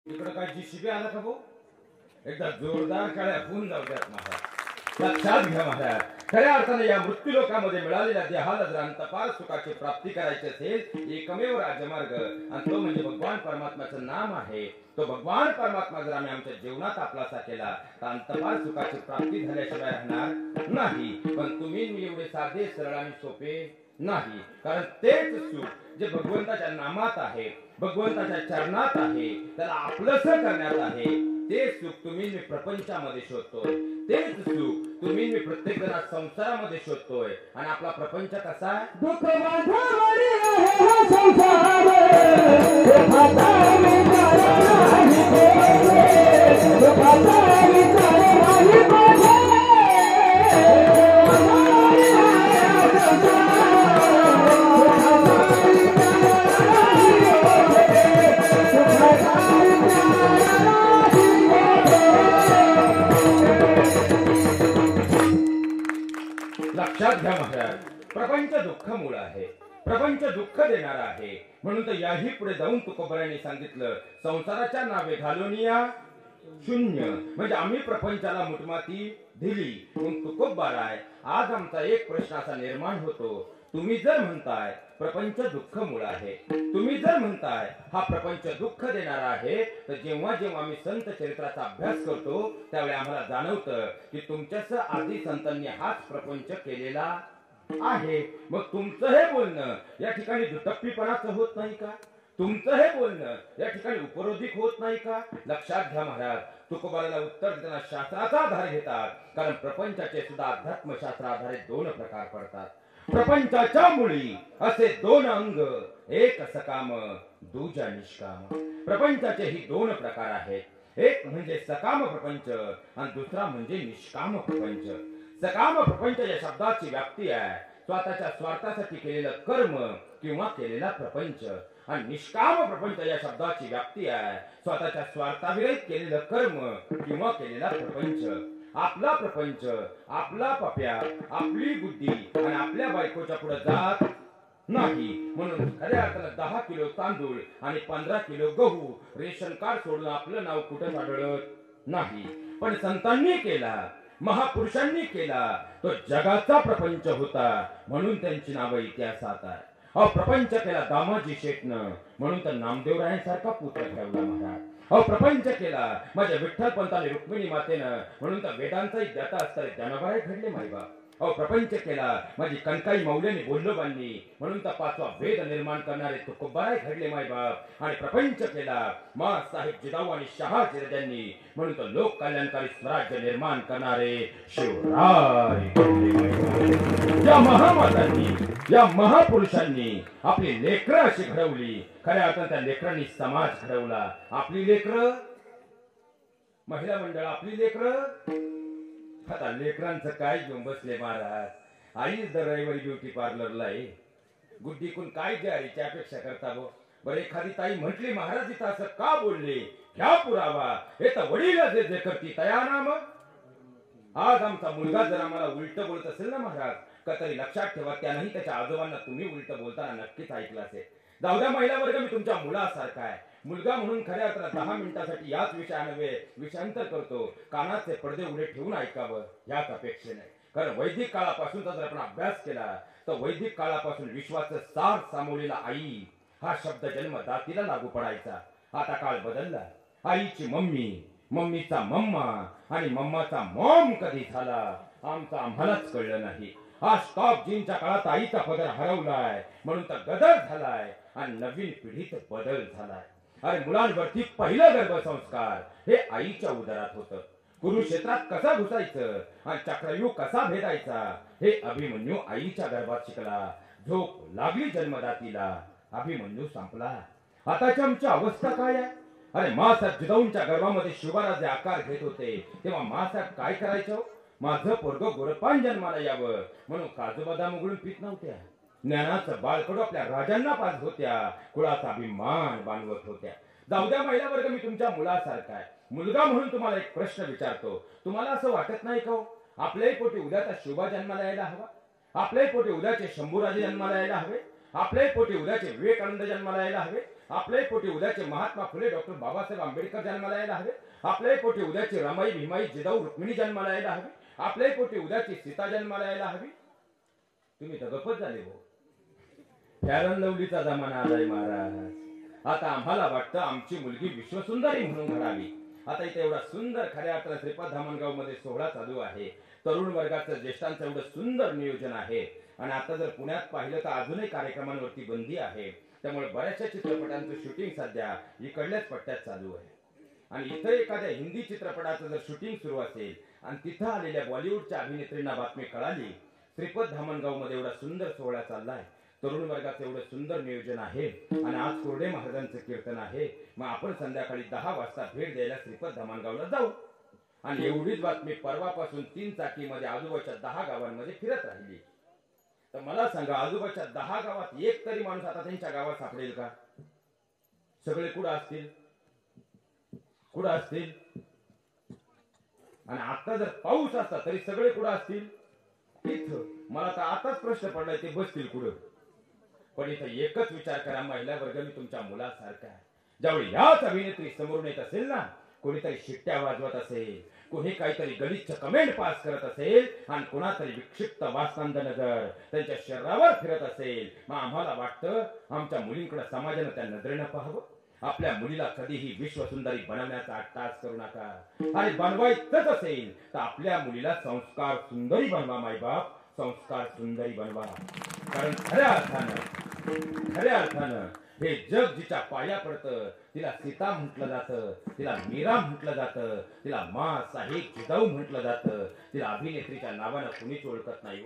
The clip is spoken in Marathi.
इकडं काय जीसीबी आला का भाऊ? एकदा जोरदार काळ्या होऊन जाऊ द्यात महाराज. लक्षात घ्या महाराज, खऱ्या अर्थाने या मृत्यू लोकामध्ये मिळालेल्या देहाला जर अंतपार सुखाची प्राप्ती करायची असेल, एकमेव राजमार्ग आणि तो म्हणजे भगवान परमात्म्याचं नाम आहे. तो भगवान परमात्मा जर आम्ही आमच्या जीवनात आपलासा केला तर अंतपार सुखाची प्राप्ती झाल्याशिवाय राहणार नाही. पण तुम्ही मी एवढे साधे सरळ आणि सोपे नाही, कारण तेच सुख जे भगवंताच्या नामात आहे, भगवंताच्या चरणात आहे, त्याला आपलंस करण्यात आहे, ते सुख तुम्ही मी प्रपंचामध्ये शोधतोय. तेच सुख तुम्ही मी प्रत्येक जण संसारामध्ये शोधतोय. आणि आपला प्रपंच कसा आहे? दुःख माझ्यावरी आहे हा संसार, दुःखाचा विचार नाही माझे, दुःखाचा विचार नाही माझे. लक्षात घ्या महाराज, प्रपंच दुःख मूळ आहे, प्रपंच दुःख देणार आहे. म्हणून तर याही पुढे जाऊन तुकोबराने सांगितलं, संसाराच्या नावे घालून या शून्य, म्हणजे आम्ही प्रपंचाला मुठमाती दिली. मग तुकोबाराय, आज आमचा एक प्रश्न असा निर्माण होतो, तुम्ही जर म्हणताय प्रपंच दुःख मूळ आहे, तुम्ही जर म्हणताय हा प्रपंच दुःख देणारा आहे, तर जेव्हा जेव्हा आम्ही संत चरित्राचा अभ्यास करतो त्यावेळी आम्हाला जाणवतं की तुमच्यास आधी संतांनी हाच प्रपंच केलेला आहे. मग तुमचं हे बोलणं या ठिकाणी दुटप्पीपणाचं होत नाही का? तुमचं हे बोलणं या ठिकाणी उपरोधिक होत नाही का? लक्षात घ्या महाराज, तुकोबाराला उत्तर देताना शास्त्राचा आधार घेतात, कारण प्रपंचाचे सुद्धा अध्यात्मशास्त्र आधारित दोन प्रकार पडतात. प्रपंचाच्या मुळी असे दोन अंग, एक सकाम दुजा निष्काम. प्रपंचाचे ही दोन प्रकार आहेत, एक म्हणजे सकाम प्रपंच आणि दुसरा म्हणजे निष्काम प्रपंच. सकाम प्रपंच या शब्दाची व्याप्ती आहे स्वतःच्या स्वार्थासाठी केलेलं कर्म किंवा केलेला प्रपंच, आणि निष्काम प्रपंच या शब्दाची व्याप्ती आहे स्वतःच्या स्वार्थाविरहित केलेलं कर्म किंवा केलेला प्रपंच. आपला प्रपंच, आपला पप्या, आपली बुद्धी आणि आपल्या बायकोच्या पुढे जात नाही. म्हणून खऱ्या अर्थानं 10 किलो तांदूळ आणि 15 किलो गहू रेशन कार्ड सोडून आपलं नाव कुठं आढळत नाही. पण संतांनी केला, महापुरुषांनी केला, तो जगाचा प्रपंच होता, म्हणून त्यांची नावं इतिहासात आहे. हा प्रपंच केला दामाजी शेटनं, म्हणून तर नामदेवरायांसारखा पुत्र ठेवला महाराज. अहो प्रपंच केला माझ्या विठ्ठल पंताने रुक्मिणी मातेनं, म्हणून तर वेदांचाही ज्ञाता असताना ज्ञानोबाई घडले मायबाप. अहो प्रपंच केला माझी कणकाई मौल्याने बोललोबांनी, म्हणून तर 5वा वेद निर्माण करणारे तुकोबाराय घडले मायबाप. आणि प्रपंच केला मा साहेब जिजाऊ आणि शहाजीराजांनी, म्हणून तर लोक कल्याणकारी स्वराज्य निर्माण करणारे शिवराय घडले मायबाप. या महामातांनी, या महापुरुषांनी आपली लेकरं अशी घडवली. खऱ्या अर्थाने त्या लेकरांनी समाज घडवला. आपली लेकरं, महिला मंडळ आपली लेकरं, आता लेकरांचं काय घेऊन बसले महाराज. आईच दर रविवारी ब्युटी पार्लरला आहे, गुड्डीकून काय जारीची अपेक्षा करता गो? बरं एखादी ताई म्हटली महाराज इथं असं का बोलले, घ्या पुरावा, हे तर वडील जे जे करती तया ना. मग आज आमचा मुलगा जर आम्हाला उलट बोलत असेल ना महाराज, का तरी लक्षात ठेवा त्यानंही त्याच्या आजोबांना तुम्ही उलट बोलताना नक्कीच ऐकलं असेल. जाऊ द्या महिला वर्ग, मी तुमच्या मुलासारखा आहे. मुलगा म्हणून खऱ्या अर्थात 10 मिनिटासाठी याच विषयाने विषयांतर करतो, कानाचे पडदे उघडे ठेवून ऐकावं याच अपेक्षेने. कारण वैदिक काळापासूनचा जर आपण अभ्यास केला तर वैदिक काळापासून विश्वाचं सार सामोलेला आई हा शब्द जन्मदातीला लागू पडायचा. आता काळ बदलला, आईची मम्मी, मम्मीचा मम्मा आणि मम्माचा मॉम कधी झाला आमचा आम्हालाच कळलं नाही. हा स्टॉप जीनच्या काळात आईचा पदर हरवलाय, म्हणून तर गदर झालाय आणि नवीन पिढीत बदल झालाय. अरे मुलांवरती पहिलं गर्भसंस्कार हे आईच्या उदरात होतं. कुरुक्षेत्रात कसा घुसायचं आणि चक्रव्यूह कसा भेदायचा हे अभिमन्यू आईच्या गर्भात शिकला. झोप लागली जन्मदातीला, अभिमन्यू संपला. आताची आमची अवस्था काय आहे? अरे मासाहेब जिजाऊंच्या गर्भामध्ये शिवराजे आकार घेत होते तेव्हा मासाहेब काय करायचं? माझं पोरग गोरपान जन्माला यावं म्हणून काजू बदाम उघडून पित नव्हत्या. ज्ञानाचं बाळकडू आपल्या राजांना पाज होत्या, कुळाचा अभिमान बांधवत होत्या. जाऊ द्या महिला वर्ग, मी तुमच्या मुलासारखा आहे. मुलगा म्हणून तुम्हाला एक प्रश्न विचारतो, तुम्हाला असं वाटत नाही का आपल्याही पोटी उद्याचा शिवबा जन्माला यायला हवा? आपल्याही पोटी उद्याचे शंभूराजे जन्माला यायला हवे? आपल्याही पोटी उद्याचे विवेकानंद जन्माला यायला हवे? आपल्याही पोटी उद्याचे महात्मा फुले डॉक्टर बाबासाहेब आंबेडकर जन्माला यायला हवे. आपल्याही पोटी उद्याची रमाई भीमाई जिजाऊ रुक्मिणी जन्माला यायला हवी. आपल्याही पोटी उद्याची सीता जन्माला यायला हवी. तुम्ही तर गप्पच झाले हो. फॅरन लवलीचा जमाना आलाय महाराज. आता आम्हाला वाटतं आमची मुलगी विश्वसुंदरी म्हणून घडावी. आता इथे एवढा सुंदर खऱ्या अर्थाने श्रीपाद धामणगाव मध्ये सोहळा चालू आहे. तरुण वर्गाचं ज्येष्ठांचं एवढं सुंदर नियोजन आहे. आणि आता जर पुण्यात पाहिलं तर अजूनही कार्यक्रमांवरती बंदी आहे. त्यामुळे बऱ्याचशा चित्रपटांचं शूटिंग सध्या इकडल्याच पट्ट्यात चालू आहे. आणि इथं एखाद्या हिंदी चित्रपटाचं जर शूटिंग सुरू असेल आणि तिथं आलेल्या बॉलिवूडच्या अभिनेत्रींना बातमी कळाली श्रीपद धामणगाव मध्ये एवढा सुंदर सोहळा चाललाय, तरुण वर्गाचं एवढं सुंदर नियोजन आहे आणि आज कोरडे महाराजांचं कीर्तन आहे, मग आपण संध्याकाळी 10 वाजता भेट द्यायला श्रीपद धामणगावला जाऊ. आणि एवढीच बातमी परवापासून 3 चाकीमध्ये आजूबाजूच्या 10 गावांमध्ये फिरत राहिली. तर मला सांगा, आजूबाजूच्या 10 गावात एक तरी माणूस आता त्यांच्या गावात सापडेल का? सगळे कुठं असतील? कुठं असतील? आणि आता जर पाऊस असता तरी सगळे कुठं असतील? इथं. मला तर आताच प्रश्न पडलाय ते बसतील कुठं? पण इथं एकच विचार करा, महिला वर्ग मी तुमच्या मुलासारखा आहे. ज्यावेळी याच अभिनेत्री समोरून येत असेल ना, कोणीतरी शिट्ट्या वाजवत असेल, कोणी काहीतरी गलिच्छ कमेंट पास करत असेल आणि कोणातरी विक्षिप्त वासनांद नजर त्यांच्या शरीरावर फिरत असेल, मग आम्हाला वाटतं आमच्या मुलींकडे समाजानं त्या नजरेनं पाहावं. आपल्या मुलीला कधीही विश्वसुंदरी बनवण्याचा अट्टास करू नका. आणि बनवायचंच असेल तर आपल्या मुलीला संस्कार सुंदरी बनवा मायबाप, संस्कार सुंदरी बनवा. कारण खऱ्या अर्थानं हे जग जिच्या पाया पडतं तिला सीता म्हटलं जातं, तिला मीरा म्हटलं जातं, तिला मा साहेब जिजाऊ म्हटलं जातं. तिला अभिनेत्रीच्या नावानं कुणीच ओळखत नाही.